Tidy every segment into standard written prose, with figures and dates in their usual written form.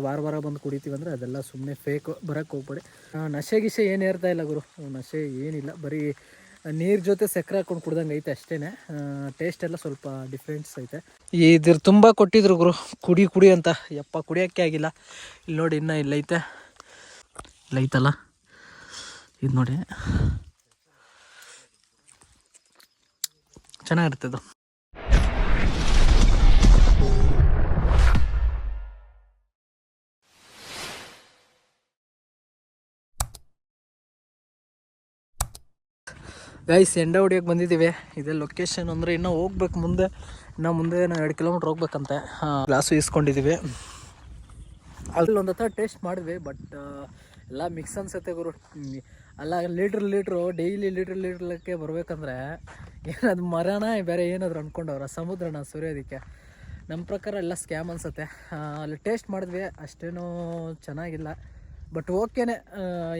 ವಾರ ವಾರ ಬಂದು ಕುಡಿತೀವಿ ಅಂದರೆ ಅದೆಲ್ಲ ಸುಮ್ಮನೆ ಫೇಕ್. ಬರೋಕ್ಕೆ ಹೋಗ್ಬೇಡಿ. ನಶೆ ಗಿಶೆ ಏನು ಏರ್ತಾ ಇಲ್ಲ ಗುರು, ನಶೆ ಏನಿಲ್ಲ, ಬರೀ ನೀರು ಜೊತೆ ಸಕ್ಕರೆ ಹಾಕೊಂಡು ಕುಡ್ದಂಗೆ ಐತೆ ಅಷ್ಟೇ. ಟೇಸ್ಟ್ ಎಲ್ಲ ಸ್ವಲ್ಪ ಡಿಫ್ರೆನ್ಸ್ ಐತೆ. ಇದ್ರ ತುಂಬ ಕೊಟ್ಟಿದ್ರು ಗುರು, ಕುಡಿ ಕುಡಿ ಅಂತ. ಯಪ್ಪ ಕುಡಿಯೋಕ್ಕೆ ಆಗಿಲ್ಲ. ಇಲ್ಲಿ ನೋಡಿ ಇನ್ನೂ ಇಲ್ಲೈತೆ, ಇಲ್ಲೈತಲ್ಲ ಇದು ನೋಡಿ, ಚೆನ್ನಾಗಿರ್ತದೆ. ಗೈಸ್ ಎಂಡ ಹೊಡಿಯೋಕ್ಕೆ ಬಂದಿದ್ದೀವಿ. ಇದೇ ಲೊಕೇಶನ್. ಅಂದರೆ ಇನ್ನೂ ಹೋಗ್ಬೇಕು ಮುಂದೆ, ನಾವು 2 ಕಿಲೋಮೀಟ್ರ್ ಹೋಗ್ಬೇಕಂತೆ. ಗ್ಲಾಸು ಇಸ್ಕೊಂಡಿದ್ದೀವಿ. ಅಲ್ಲಿ ಒಂದು ಹತ್ರ ಟೇಸ್ಟ್ ಮಾಡಿದ್ವಿ, ಬಟ್ ಎಲ್ಲ ಮಿಕ್ಸ್ ಅನ್ಸುತ್ತೆ ಗುರು. ಅಲ್ಲ ಲೀಟ್ರು ಡೈಲಿ ಲೀಟ್ರಕ್ಕೆ ಬರಬೇಕಂದ್ರೆ ಏನದು ಮರನ ಬೇರೆ ಏನಾದರೂ ಅಂದ್ಕೊಂಡವ್ರ ಸಮುದ್ರನ ಸುರಿಯೋದಕ್ಕೆ. ನಮ್ಮ ಪ್ರಕಾರ ಎಲ್ಲ ಸ್ಕ್ಯಾಮ್ ಅನಿಸುತ್ತೆ. ಅಲ್ಲಿ ಟೇಸ್ಟ್ ಮಾಡಿದ್ವಿ, ಅಷ್ಟೇನೂ ಚೆನ್ನಾಗಿಲ್ಲ, ಬಟ್ ಓಕೆನೇ.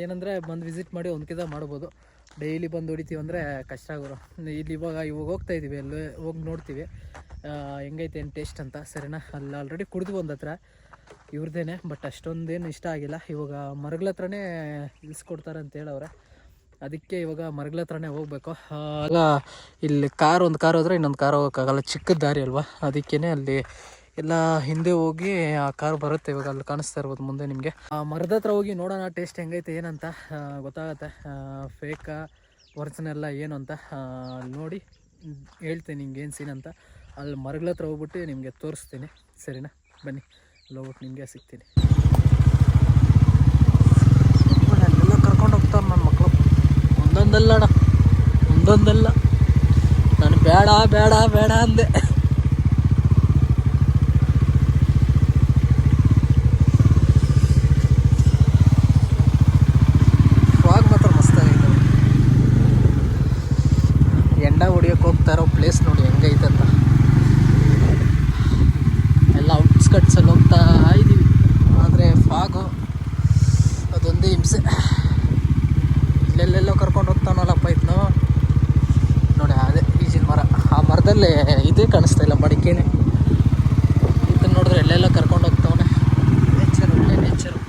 ಏನಂದರೆ ಬಂದು ವಿಸಿಟ್ ಮಾಡಿ ಒಂದ್ಕಿದ ಮಾಡ್ಬೋದು. ಡೈಲಿ ಬಂದು ಹೊಡಿತೀವಿ ಅಂದರೆ ಕಷ್ಟ ಆಗೋರು. ಇಲ್ಲಿ ಇವಾಗ ಹೋಗ್ತಾಯಿದ್ದೀವಿ, ಅಲ್ಲಿ ಹೋಗಿ ನೋಡ್ತೀವಿ ಹೆಂಗೈತೆ ಏನು ಟೇಸ್ಟ್ ಅಂತ, ಸರಿನಾ. ಅಲ್ಲಿ ಆಲ್ರೆಡಿ ಕುಡಿದು ಒಂದು ಹತ್ರ ಇವ್ರದ್ದೇನೆ, ಬಟ್ ಅಷ್ಟೊಂದೇನು ಇಷ್ಟ ಆಗಿಲ್ಲ. ಇವಾಗ ಮರಗಳ ಹತ್ರನೇ ಇಳಿಸ್ಕೊಡ್ತಾರೆ ಅಂತ ಹೇಳವ್ರೆ, ಅದಕ್ಕೆ ಇವಾಗ ಮರಗಳ ಹತ್ರನೇ ಹೋಗ್ಬೇಕು. ಆಗ ಇಲ್ಲಿ ಒಂದು ಕಾರ್ ಹೋದರೆ ಇನ್ನೊಂದು ಕಾರ್ ಹೋಗೋಕ್ಕಾಗಲ್ಲ, ಚಿಕ್ಕದ ದಾರಿ ಅಲ್ವಾ, ಅದಕ್ಕೇ ಅಲ್ಲಿ ಎಲ್ಲ ಹಿಂದೆ ಹೋಗಿ ಆ ಕಾರ್ ಬರುತ್ತೆ. ಇವಾಗ ಅಲ್ಲಿ ಕಾಣಿಸ್ತಾ ಇರ್ಬೋದು ಮುಂದೆ ನಿಮಗೆ. ಮರದ ಹತ್ರ ಹೋಗಿ ನೋಡೋಣ ಟೇಸ್ಟ್ ಹೆಂಗೈತೆ ಏನಂತ ಗೊತ್ತಾಗುತ್ತೆ. ಫೇಕಾ ಒರಿಜಿನಲ್ಲ ಏನು ಅಂತ ನೋಡಿ ಹೇಳ್ತೀನಿ ನಿಮ್ಗೆ ಏನು ಸೀನ್ ಅಂತ. ಅಲ್ಲಿ ಮರಗಳ ಹತ್ರ ಹೋಗ್ಬಿಟ್ಟು ನಿಮಗೆ ತೋರಿಸ್ತೀನಿ, ಸರಿನಾ. ಬನ್ನಿ, ಅಲ್ಲಿ ಹೋಗ್ಬಿಟ್ಟು ನಿಮಗೆ ಸಿಗ್ತೀನಿ. ಅಲ್ಲೆಲ್ಲ ಕರ್ಕೊಂಡು ಹೋಗ್ತಾರೆ ನನ್ನ ಮಕ್ಕಳು, ಒಂದೊಂದಲ್ಲ. ನಾನು ಬೇಡ ಬೇಡ ಬೇಡ ಅಂದೆ. ಹೊಡಿಯೋಕೆ ಹೋಗ್ತಾ ಇರೋ ಪ್ಲೇಸ್ ನೋಡಿ ಹೆಂಗೈತೆ ಅಂತ. ಎಲ್ಲ ಔಟ್ಸ್ಕಟ್ಸಲ್ಲಿ ಹೋಗ್ತಾ ಇದ್ದೀವಿ, ಆದರೆ ಫಾಗು ಅದೊಂದೇ ಹಿಂಸೆ. ಇಲ್ಲೆಲ್ಲೆಲ್ಲೋ ಕರ್ಕೊಂಡು ಹೋಗ್ತಾನಲ್ಲಪ್ಪ ಇದನ್ನು ನೋಡಿ. ಅದೇ ಈಜಿನ ಮರ, ಆ ಮರದಲ್ಲೇ ಇದೇ ಕಾಣಿಸ್ತಾ ಇಲ್ಲ, ಮಡಿಕೆನೆ. ಇದನ್ನು ನೋಡಿದ್ರೆ ಎಲ್ಲೆಲ್ಲೋ ಕರ್ಕೊಂಡು ಹೋಗ್ತಾವನೆ. ನೇಚರ್, ಒಳ್ಳೆ ನೇಚರು.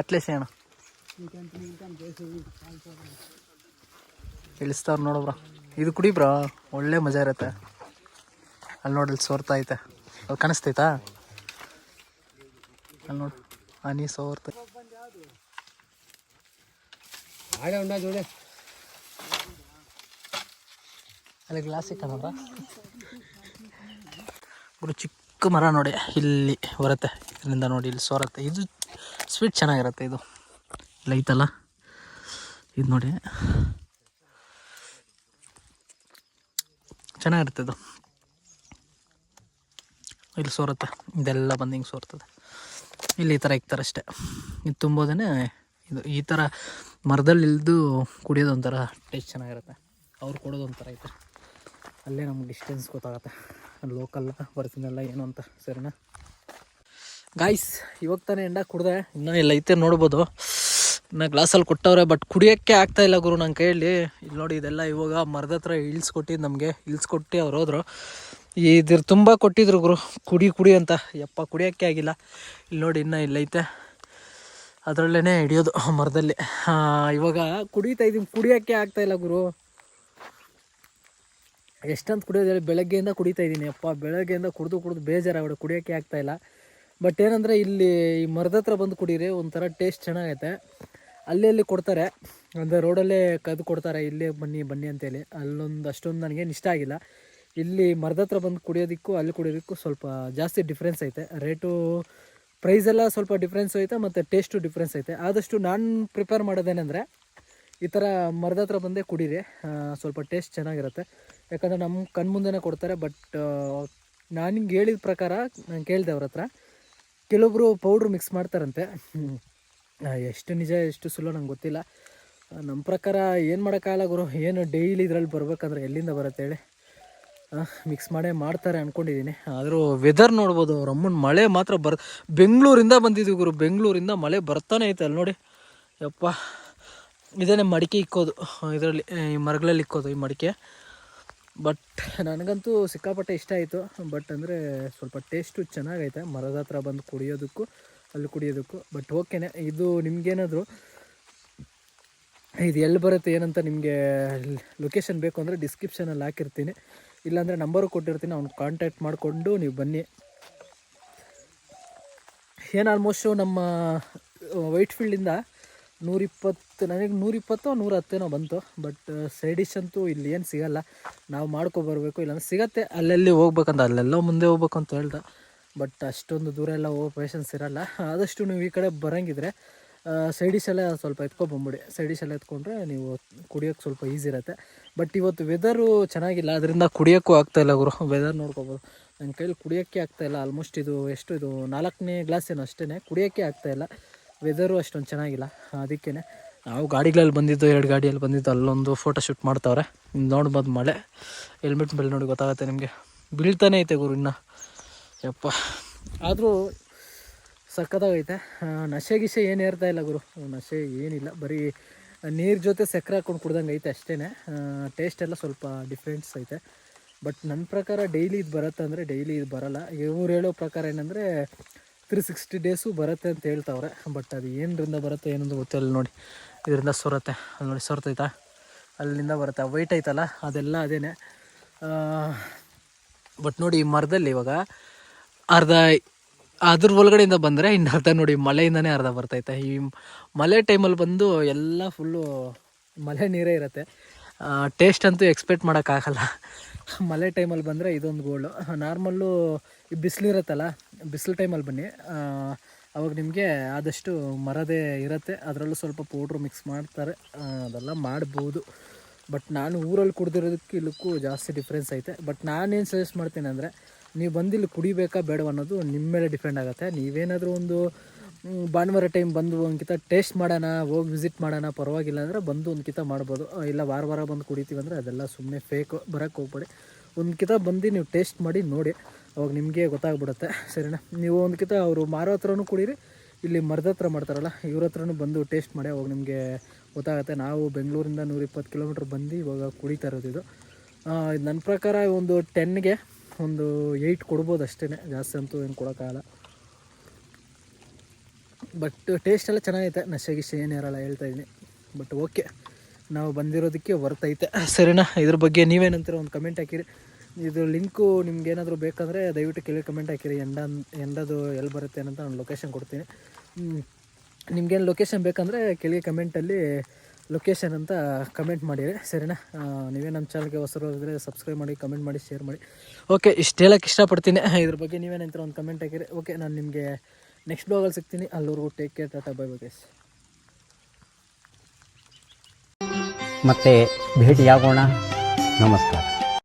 ಅಟ್ಲೇಸ್ ಅಣ್ಣ ಇಳಿಸ್ತಾವ್ರು ನೋಡು ಬ್ರೋ. ಇದು ಕುಡಿ ಬ್ರೋ, ಒಳ್ಳೆ ಮಜಾ ಇರುತ್ತೆ. ಅಲ್ಲಿ ನೋಡಿ, ಅಲ್ಲಿ ಸೋರ್ತಾ ಐತೆ, ಅದು ಕಾಣಿಸ್ತೈತಾ? ಅಲ್ಲಿ ನೋಡು, ಹನಿ ಸೋರ್ತ. ಅಲ್ಲಿ ಗ್ಲಾಸಿಗೆ ಕಾಣಬ್ರ ಬ್ರೋ, ಚಿಕ್ಕ ಮರ ನೋಡಿ, ಇಲ್ಲಿ ಬರುತ್ತೆ, ಇದರಿಂದ ನೋಡಿ ಇಲ್ಲಿ ಸೋರುತ್ತೆ. ಇದು ಸ್ವೀಟ್ ಚೆನ್ನಾಗಿರುತ್ತೆ. ಇದು ಲೈತಲ್ಲ, ಇದು ನೋಡಿ ಚೆನ್ನಾಗಿರುತ್ತೆ. ಇದು ಇಲ್ಲಿ ಸೋರುತ್ತೆ, ಇದೆಲ್ಲ ಬಂದು ಹಿಂಗೆ ಸೋರ್ತದೆ. ಇಲ್ಲಿ ಈ ಥರ ಇಕ್ತಾರೆ ಅಷ್ಟೇ. ಇದು ತುಂಬೋದೇ ಇದು ಈ ಥರ ಮರದಲ್ಲಿ ಇಳಿದು ಕುಡಿಯೋದು ಒಂಥರ ಟೇಸ್ಟ್ ಚೆನ್ನಾಗಿರುತ್ತೆ. ಅವ್ರು ಕೊಡೋದು ಒಂಥರ ಐತೆ. ಅಲ್ಲೇ ನಮ್ಗೆ ಡಿಸ್ಟೆನ್ಸ್ ಗೊತ್ತಾಗುತ್ತೆ, ಲೋಕಲ್ ಬರ್ತೀನಲ್ಲ ಏನು ಅಂತ, ಸರಿನಾ. ಗಾಯ್ಸ್ ಇವಾಗ ತಾನೇ ಎಂಡ ಕುಡ್ದೆ, ಇನ್ನೂ ಎಲ್ಲ ಐತೆ ನೋಡ್ಬೋದು. ಇನ್ನು ಗ್ಲಾಸಲ್ಲಿ ಕೊಟ್ಟವ್ರೆ, ಬಟ್ ಕುಡಿಯೋಕ್ಕೆ ಆಗ್ತಾಯಿಲ್ಲ ಗುರು ನನ್ನ ಕೈಯಲ್ಲಿ. ಇಲ್ಲಿ ನೋಡಿ, ಇದೆಲ್ಲ ಇವಾಗ ಮರದ ಹತ್ರ ಇಳಿಸ್ಕೊಟ್ಟಿದ್ದು ನಮಗೆ, ಇಳಿಸ್ಕೊಟ್ಟು ಅವ್ರು ಹೋದ್ರು. ಇದ್ರ ತುಂಬ ಕೊಟ್ಟಿದ್ರು ಗುರು, ಕುಡಿ ಕುಡಿ ಅಂತ. ಯಪ್ಪ ಕುಡಿಯೋಕ್ಕೆ ಆಗಿಲ್ಲ. ಇಲ್ಲಿ ನೋಡಿ ಇನ್ನೂ ಇಲ್ಲೈತೆ, ಅದರಲ್ಲೇ ಹಿಡಿಯೋದು ಮರದಲ್ಲಿ. ಇವಾಗ ಕುಡಿತಾ ಇದ್ದೀನಿ, ಕುಡಿಯೋಕ್ಕೆ ಆಗ್ತಾಯಿಲ್ಲ ಗುರು. ಎಷ್ಟಂತ ಕುಡಿಯೋದು ಹೇಳಿ, ಬೆಳಗ್ಗೆಯಿಂದ ಕುಡಿತಾ ಇದ್ದೀನಿ. ಅಪ್ಪ ಬೆಳಗ್ಗೆಯಿಂದ ಕುಡಿದು ಬೇಜಾರಾಗ್ಬಿಡು, ಕುಡಿಯೋಕ್ಕೆ ಆಗ್ತಾಯಿಲ್ಲ. ಬಟ್ ಏನಂದರೆ ಇಲ್ಲಿ ಈ ಮರದ ಹತ್ರ ಬಂದು ಕುಡೀರಿ, ಒಂಥರ ಟೇಸ್ಟ್ ಚೆನ್ನಾಗೈತೆ. ಅಲ್ಲಿ ಕೊಡ್ತಾರೆ, ಅಂದರೆ ರೋಡಲ್ಲೇ ಕದ್ದು ಕೊಡ್ತಾರೆ, ಇಲ್ಲೇ ಬನ್ನಿ ಅಂತೇಳಿ. ಅಲ್ಲೊಂದು ಅಷ್ಟೊಂದು ನನಗೇನು ಇಷ್ಟ ಆಗಿಲ್ಲ. ಇಲ್ಲಿ ಮರದ ಹತ್ರ ಬಂದು ಕುಡಿಯೋದಕ್ಕೂ ಅಲ್ಲಿ ಕುಡಿಯೋದಕ್ಕೂ ಸ್ವಲ್ಪ ಜಾಸ್ತಿ ಡಿಫ್ರೆನ್ಸ್ ಐತೆ. ರೇಟು ಪ್ರೈಸೆಲ್ಲ ಸ್ವಲ್ಪ ಡಿಫ್ರೆನ್ಸ್ ಐತೆ, ಮತ್ತು ಟೇಸ್ಟು ಡಿಫ್ರೆನ್ಸ್ ಐತೆ. ಆದಷ್ಟು ನಾನು ಪ್ರಿಪೇರ್ ಮಾಡೋದೇನೆಂದರೆ ಈ ಥರ ಮರದ ಹತ್ರ ಬಂದೇ ಕುಡೀರಿ, ಸ್ವಲ್ಪ ಟೇಸ್ಟ್ ಚೆನ್ನಾಗಿರುತ್ತೆ. ಯಾಕಂದರೆ ನಮ್ಮ ಕಣ್ಮುಂದೆನೇ ಕೊಡ್ತಾರೆ. ಬಟ್ ನಾನು ಹಿಂಗೆ ಹೇಳಿದ ಪ್ರಕಾರ ನಾನು ಕೇಳಿದೆ ಅವ್ರ ಹತ್ರ, ಕೆಲವೊಬ್ಬರು ಪೌಡ್ರು ಮಿಕ್ಸ್ ಮಾಡ್ತಾರಂತೆ. ಎಷ್ಟು ನಿಜ ಎಷ್ಟು ಸುಳ್ಳು ನಂಗೆ ಗೊತ್ತಿಲ್ಲ. ನಮ್ಮ ಪ್ರಕಾರ ಏನು ಮಾಡೋಕ್ಕಾಗಲ್ಲ ಗುರು, ಏನು ಡೈಲಿ ಇದ್ರಲ್ಲಿ ಬರ್ಬೇಕಂದ್ರೆ ಎಲ್ಲಿಂದ ಬರುತ್ತೆ ಹೇಳಿ. ಮಿಕ್ಸ್ ಮಾಡೇ ಮಾಡ್ತಾರೆ ಅಂದ್ಕೊಂಡಿದ್ದೀನಿ. ಆದರೂ ವೆದರ್ ನೋಡ್ಬೋದು, ಅವ್ರ ಅಮ್ಮನ ಮಳೆ ಮಾತ್ರ ಬೆಂಗಳೂರಿಂದ ಬಂದಿದ್ದೀವಿ ಗುರು, ಬೆಂಗಳೂರಿಂದ ಮಳೆ ಬರ್ತಾನೆ ಐತೆ. ಅಲ್ಲಿ ನೋಡಿ ಯಪ್ಪ, ಇದೇನೆ ಮಡಿಕೆ ಇಕ್ಕೋದು, ಇದರಲ್ಲಿ ಈ ಮರಗಳಲ್ಲಿ ಇಕ್ಕೋದು ಈ ಮಡಿಕೆ. ಬಟ್ ನನಗಂತೂ ಸಿಕ್ಕಾಪಟ್ಟೆ ಇಷ್ಟ ಆಯಿತು. ಬಟ್ ಅಂದರೆ ಸ್ವಲ್ಪ ಟೇಸ್ಟು ಚೆನ್ನಾಗೈತೆ ಮರದ ಹತ್ರ ಬಂದು ಕುಡಿಯೋದಕ್ಕೂ ಅಲ್ಲಿ ಕುಡಿಯೋದಕ್ಕೂ. ಬಟ್ ಓಕೆನೆ. ಇದು ನಿಮಗೇನಾದರೂ ಇದು ಎಲ್ಲಿ ಬರುತ್ತೆ ಏನಂತ ನಿಮಗೆ ಲೊಕೇಶನ್ ಬೇಕು ಅಂದರೆ ಡಿಸ್ಕ್ರಿಪ್ಷನಲ್ಲಿ ಹಾಕಿರ್ತೀನಿ, ಇಲ್ಲಾಂದರೆ ನಂಬರು ಕೊಟ್ಟಿರ್ತೀನಿ, ಅವ್ನು ಕಾಂಟ್ಯಾಕ್ಟ್ ಮಾಡಿಕೊಂಡು ನೀವು ಬನ್ನಿ. ಏನು ಆಲ್ಮೋಸ್ಟು ನಮ್ಮ ವೈಟ್ ಫೀಲ್ಡಿಂದ 120 ನನಗೆ 120 110 ಬಂತು. ಬಟ್ ಸೈಡ್ ಡಿಶ್ ಅಂತೂ ಇಲ್ಲಿ ಏನು ಸಿಗೋಲ್ಲ, ನಾವು ಮಾಡ್ಕೊಬರ್ಬೇಕು. ಇಲ್ಲಾಂದ್ರೆ ಸಿಗತ್ತೆ ಅಲ್ಲೆಲ್ಲಿ ಹೋಗ್ಬೇಕಂತ, ಅಲ್ಲೆಲ್ಲ ಮುಂದೆ ಹೋಗ್ಬೇಕು ಅಂತ ಹೇಳ್ದೆ. ಬಟ್ ಅಷ್ಟೊಂದು ದೂರ ಎಲ್ಲ ಹೋಗೋ ಪೇಷನ್ಸ್ ಇರೋಲ್ಲ. ಆದಷ್ಟು ನೀವು ಈ ಕಡೆ ಬರೋಂಗಿದ್ರೆ ಸೈಡ್ ಡಿಶ್ ಎಲ್ಲ ಸ್ವಲ್ಪ ಎತ್ಕೊಬಂಬಿಡಿ. ಸೈಡ್ ಡಿಶ್ ಎಲ್ಲ ಎತ್ಕೊಂಡ್ರೆ ನೀವು ಕುಡಿಯೋಕ್ಕೆ ಸ್ವಲ್ಪ ಈಸಿ ಇರುತ್ತೆ. ಬಟ್ ಇವತ್ತು ವೆದರು ಚೆನ್ನಾಗಿಲ್ಲ, ಅದರಿಂದ ಕುಡಿಯೋಕ್ಕೂ ಆಗ್ತಾಯಿಲ್ಲ ಗುರು. ವೆದರ್ ನೋಡ್ಕೊಬೋದು, ನನ್ನ ಕೈಲಿ ಕುಡಿಯೋಕ್ಕೆ ಆಗ್ತಾಯಿಲ್ಲ. ಆಲ್ಮೋಸ್ಟ್ ಇದು 4ನೇ ಗ್ಲಾಸ್ ಏನೋ ಅಷ್ಟೇ, ಕುಡಿಯೋಕ್ಕೆ ಆಗ್ತಾಯಿಲ್ಲ. ವೆದರು ಅಷ್ಟೊಂದು ಚೆನ್ನಾಗಿಲ್ಲ. ಅದಕ್ಕೇ ನಾವು ಗಾಡಿಗಳಲ್ಲಿ ಬಂದಿದ್ದು, 2 ಗಾಡಿಯಲ್ಲಿ ಬಂದಿದ್ದು. ಅಲ್ಲೊಂದು ಫೋಟೋ ಶೂಟ್ ಮಾಡ್ತಾವ್ರೆ, ನೋಡ್ಬೋದು. ಮಳೆ ಹೆಲ್ಮೆಟ್ ಮೇಲೆ ನೋಡಿ ಗೊತ್ತಾಗುತ್ತೆ ನಿಮಗೆ. ಬೀಳ್ತಾನೆ ಐತೆ ಗುರು ಇನ್ನು ಯಪ್ಪ. ಆದರೂ ಸಕ್ಕತ್ತಾಗೈತೆ. ನಶೆ ಗಿಶೆ ಏನು ಏರ್ತಾ ಇಲ್ಲ ಗುರು, ನಶೆ ಏನಿಲ್ಲ. ಬರೀ ನೀರು ಜೊತೆ ಸಕ್ಕರೆ ಹಾಕ್ಕೊಂಡು ಕುಡ್ದಂಗೆ ಐತೆ ಅಷ್ಟೇ. ಟೇಸ್ಟ್ ಎಲ್ಲ ಸ್ವಲ್ಪ ಡಿಫ್ರೆನ್ಸ್ ಐತೆ. ಬಟ್ ನನ್ನ ಪ್ರಕಾರ ಡೈಲಿ ಇದು ಬರುತ್ತೆ ಅಂದರೆ ಡೈಲಿ ಇದು ಬರೋಲ್ಲ. ಇವ್ರು ಹೇಳೋ ಪ್ರಕಾರ ಏನಂದರೆ 360 ಡೇಸು ಬರುತ್ತೆ ಅಂತ ಹೇಳ್ತಾವ್ರೆ. ಬಟ್ ಅದು ಏನರಿಂದ ಬರುತ್ತೆ ಏನಂದು ಗೊತ್ತಿಲ್ಲ. ನೋಡಿ ಇದರಿಂದ ಸೊರತ್ತೆ, ಅಲ್ಲಿ ನೋಡಿ ಸೊರ್ತೈತಾ, ಅಲ್ಲಿಂದ ಬರುತ್ತೆ. ವೈಟ್ ಐತಲ್ಲ ಅದೆಲ್ಲ ಅದೇನೆ. ಬಟ್ ನೋಡಿ ಈ ಮರದಲ್ಲಿ ಇವಾಗ ಅರ್ಧ ಅದ್ರ ಒಳಗಡೆಯಿಂದ ಬಂದರೆ ಇನ್ನು ಅರ್ಧ ನೋಡಿ ಮಳೆಯಿಂದನೇ ಅರ್ಧ ಬರ್ತೈತೆ. ಈ ಮಳೆ ಟೈಮಲ್ಲಿ ಬಂದು ಎಲ್ಲ ಫುಲ್ಲು ಮಳೆ ನೀರೇ ಇರುತ್ತೆ. ಟೇಸ್ಟ್ ಅಂತೂ ಎಕ್ಸ್ಪೆಕ್ಟ್ ಮಾಡೋಕ್ಕಾಗಲ್ಲ. ಮಳೆ ಟೈಮಲ್ಲಿ ಬಂದರೆ ಇದೊಂದು ಗೋಲ್ಡು. ನಾರ್ಮಲ್ಲು ಈ ಬಿಸಿಲಿರುತ್ತಲ್ಲ, ಬಿಸಿಲು ಟೈಮಲ್ಲಿ ಬನ್ನಿ, ಅವಾಗ ನಿಮಗೆ ಆದಷ್ಟು ಮರದೇ ಇರುತ್ತೆ. ಅದರಲ್ಲೂ ಸ್ವಲ್ಪ ಪೌಡ್ರು ಮಿಕ್ಸ್ ಮಾಡ್ತಾರೆ, ಅದೆಲ್ಲ ಮಾಡ್ಬೋದು. ಬಟ್ ನಾನು ಊರಲ್ಲಿ ಕುಡ್ದಿರೋದಕ್ಕೆ ಇಲ್ಲಕ್ಕೂ ಜಾಸ್ತಿ ಡಿಫ್ರೆನ್ಸ್ ಐತೆ. ಬಟ್ ನಾನೇನು ಸಜೆಸ್ಟ್ ಮಾಡ್ತೀನಿ ಅಂದರೆ, ನೀವು ಬಂದಿಲ್ಲಿ ಕುಡಿಬೇಕಾ ಬೇಡವ ಅನ್ನೋದು ನಿಮ್ಮ ಮೇಲೆ ಡಿಪೆಂಡ್ ಆಗುತ್ತೆ. ನೀವೇನಾದರೂ ಒಂದು ಭಾನುವಾರ ಟೈಮ್ ಬಂದು ಒಂದ್ಕಿತ ಟೇಸ್ಟ್ ಮಾಡೋಣ, ಹೋಗಿ ವಿಸಿಟ್ ಮಾಡೋಣ, ಪರವಾಗಿಲ್ಲ ಅಂದರೆ ಬಂದು ಒಂದ್ಕಿತ ಮಾಡ್ಬೋದು. ಇಲ್ಲ ವಾರ ಬಂದು ಕುಡಿತೀವಿ ಅಂದರೆ ಅದೆಲ್ಲ ಸುಮ್ಮನೆ ಫೇಕು, ಬರೋಕ್ಕೆ ಹೋಗ್ಬೇಡಿ. ಒಂದ್ಕಿತ ಬಂದು ನೀವು ಟೇಸ್ಟ್ ಮಾಡಿ ನೋಡಿ, ಅವಾಗ ನಿಮಗೆ ಗೊತ್ತಾಗ್ಬಿಡುತ್ತೆ. ಸರಿನಾ? ನೀವು ಒಂದ್ಕಿತ ಅವರು ಮಾರೋ ಹತ್ರನೂ ಕುಡೀರಿ, ಇಲ್ಲಿ ಮರದ ಹತ್ರ ಮಾಡ್ತಾರಲ್ಲ ಇವ್ರ ಹತ್ರನೂ ಬಂದು ಟೇಸ್ಟ್ ಮಾಡಿ, ಅವಾಗ ನಿಮಗೆ ಗೊತ್ತಾಗುತ್ತೆ. ನಾವು ಬೆಂಗಳೂರಿಂದ 120 ಕಿಲೋಮೀಟ್ರ್ ಬಂದು ಇವಾಗ ಕುಡಿತಾ ಇರೋದು ಇದು. ನನ್ನ ಪ್ರಕಾರ ಒಂದು 10ಗೆ ಒಂದು 8 ಕೊಡ್ಬೋದು ಅಷ್ಟೇ, ಜಾಸ್ತಿ ಅಂತೂ ಏನು ಕೊಡೋಕ್ಕಾಗಲ್ಲ. ಬಟ್ ಟೇಸ್ಟ್ ಎಲ್ಲ ಚೆನ್ನಾಗೈತೆ, ನಶೆ ಗಿಶೆ ಏನು ಇರೋಲ್ಲ ಹೇಳ್ತಾಯಿದ್ದೀನಿ. ಬಟ್ ಓಕೆ, ನಾವು ಬಂದಿರೋದಕ್ಕೆ ಹೊರ್ತೈತೆ. ಸರಿನಾ? ಇದ್ರ ಬಗ್ಗೆ ನೀವೇನಂತೀರ ಒಂದು ಕಮೆಂಟ್ ಹಾಕಿರಿ. ಇದು ಲಿಂಕು ನಿಮ್ಗೇನಾದರೂ ಬೇಕಂದರೆ ದಯವಿಟ್ಟು ಕೆಳಗೆ ಕಮೆಂಟ್ ಹಾಕಿರಿ. ಎಂಡದು ಎಲ್ಲಿ ಬರುತ್ತೆ ಅಂತ ನಾನು ಲೊಕೇಶನ್ ಕೊಡ್ತೀನಿ. ನಿಮ್ಗೇನು ಲೊಕೇಶನ್ ಬೇಕಂದರೆ ಕೆಳಗೆ ಕಮೆಂಟಲ್ಲಿ ಲೊಕೇಶನ್ ಅಂತ ಕಮೆಂಟ್ ಮಾಡಿರಿ. ಸರಿನಾ? ನೀವೇ ನಮ್ಮ ಚಾನಲ್ಗೆ ಹೊಸಬರಾಗಿದ್ದರೆ ಸಬ್ಸ್ಕ್ರೈಬ್ ಮಾಡಿ, ಕಮೆಂಟ್ ಮಾಡಿ, ಶೇರ್ ಮಾಡಿ. ಓಕೆ, ಇಷ್ಟು ಹೇಳೋಕ್ಕೆ ಇಷ್ಟಪಡ್ತೀನಿ. ಇದ್ರ ಬಗ್ಗೆ ನೀವೇನಂತೀರ ಒಂದು ಕಮೆಂಟ್ ಹಾಕಿರಿ. ಓಕೆ, ನಾನು ನಿಮಗೆ ನೆಕ್ಸ್ಟ್ ಬ್ಲಾಗಲ್ಲಿ ಸಿಗ್ತೀನಿ. ಅಲ್ಲಿವರೆಗೂ take care, Tata, bye bye guys. ಮತ್ತೆ ಭೇಟಿಯಾಗೋಣ. ನಮಸ್ಕಾರ.